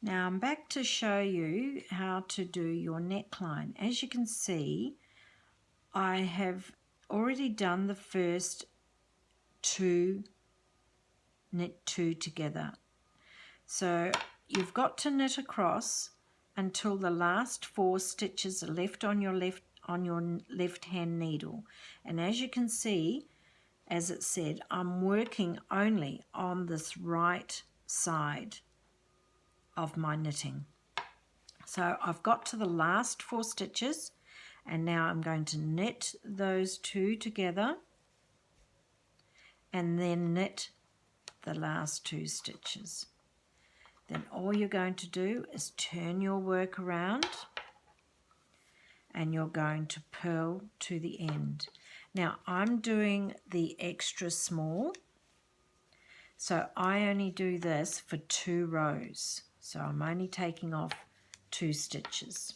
Now I'm back to show you how to do your neckline. As you can see, I have already done the first two, knit two together. So you've got to knit across until the last 4 stitches are left on your left hand needle. And as you can see, as it said, I'm working only on this right side of my knitting. So I've got to the last 4 stitches, and now I'm going to knit those 2 together and then knit the last 2 stitches. Then all you're going to do is turn your work around and you're going to purl to the end. Now I'm doing the extra small, so I only do this for 2 rows. So I'm only taking off 2 stitches.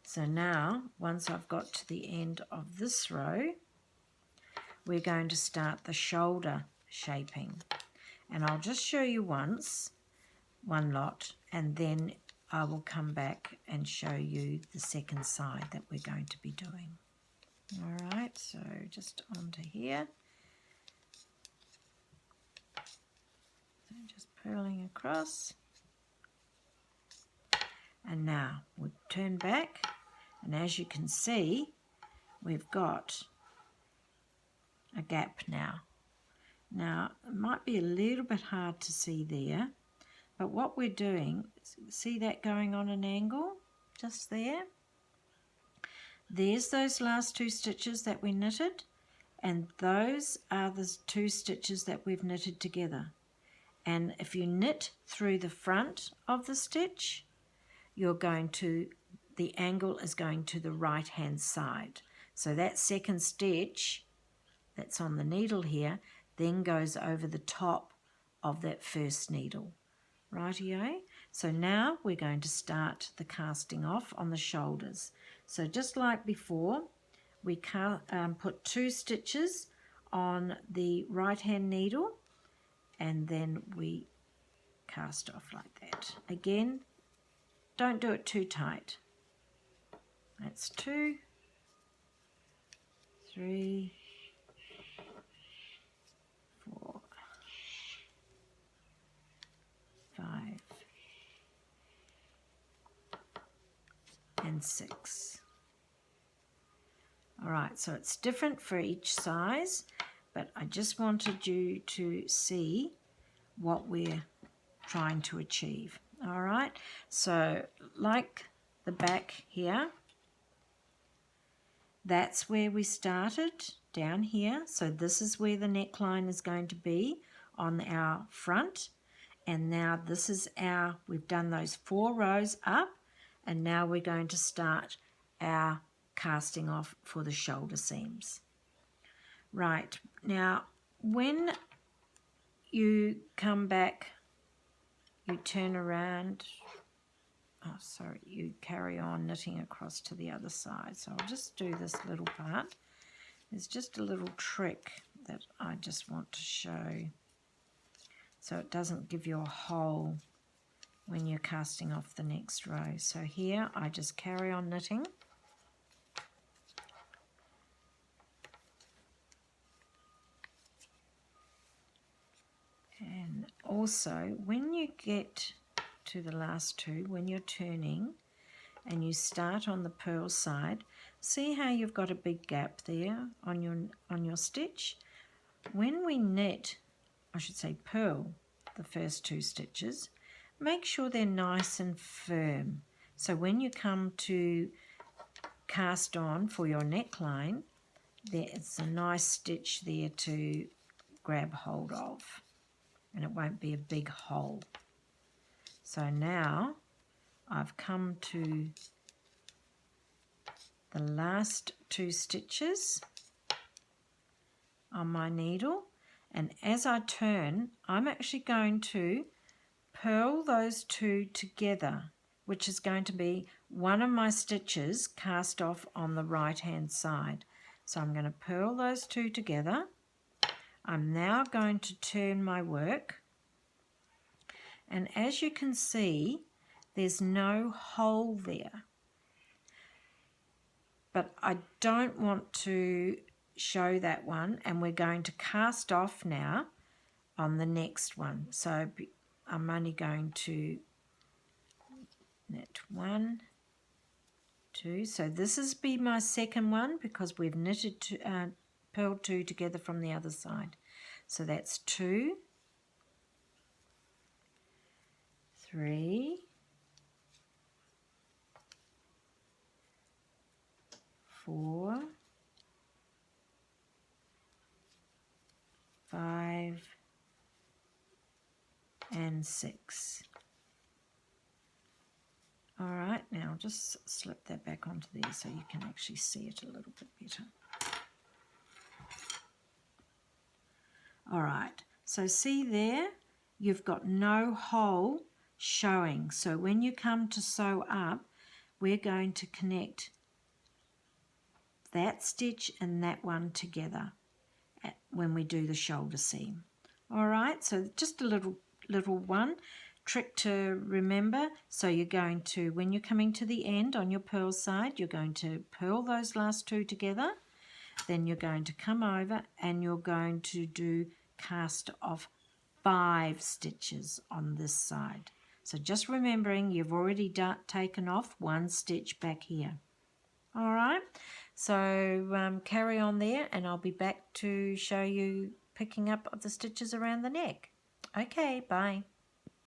So now, once I've got to the end of this row, we're going to start the shoulder shaping. And I'll just show you one lot, and then I will come back and show you the second side that we're going to be doing. All right, so just onto here. So just purling across. And now we'll turn back, and as you can see, we've got a gap now. Now, it might be a little bit hard to see there, but what we're doing, see that going on an angle just there? There's those last 2 stitches that we knitted, and those are the 2 stitches that we've knitted together. And if you knit through the front of the stitch, the angle is going to the right hand side. So that second stitch that's on the needle here then goes over the top of that first needle. Rightio? So now we're going to start the casting off on the shoulders. So just like before, we put 2 stitches on the right hand needle and then we cast off like that. Again, don't do it too tight. That's 2, 3, 4, 5, and 6. All right, so it's different for each size, but I just wanted you to see what we're trying to achieve. All right, so like the back here, that's where we started, down here. So this is where the neckline is going to be on our front. And now this is we've done those 4 rows up, and now we're going to start our casting off for the shoulder seams. Right, now when you come back, you turn around, you carry on knitting across to the other side. So I'll just do this little part. There's just a little trick that I just want to show so it doesn't give you a hole when you're casting off the next row. So here I just carry on knitting. And also when you get to the last 2, when you're turning and you start on the purl side, see how you've got a big gap there on your stitch? When we knit, I should say purl, the first 2 stitches, make sure they're nice and firm. So when you come to cast on for your neckline, it's a nice stitch there to grab hold of, and it won't be a big hole. So now I've come to the last 2 stitches on my needle, and as I turn, I'm actually going to purl those 2 together, which is going to be one of my stitches cast off on the right hand side. So I'm going to purl those 2 together. I'm now going to turn my work, And as you can see, there's no hole there. But I don't want to show that one, and we're going to cast off now on the next one. So I'm only going to knit 1, 2. So this is be my second one because we've knitted purled 2 together from the other side. So that's 2, 3, 4, 5, and 6. All right, now I'll just slip that back onto there so you can actually see it a little bit better. All right, so see there, you've got no hole showing. So when you come to sew up, we're going to connect that stitch and that one together when we do the shoulder seam. All right, so just a little one trick to remember. So you're going to, when you're coming to the end on your purl side, you're going to purl those last 2 together. Then you're going to come over and you're going to do cast off 5 stitches on this side. So just remembering you've already taken off 1 stitch back here. All right, so carry on there and I'll be back to show you picking up of the stitches around the neck. Okay, bye.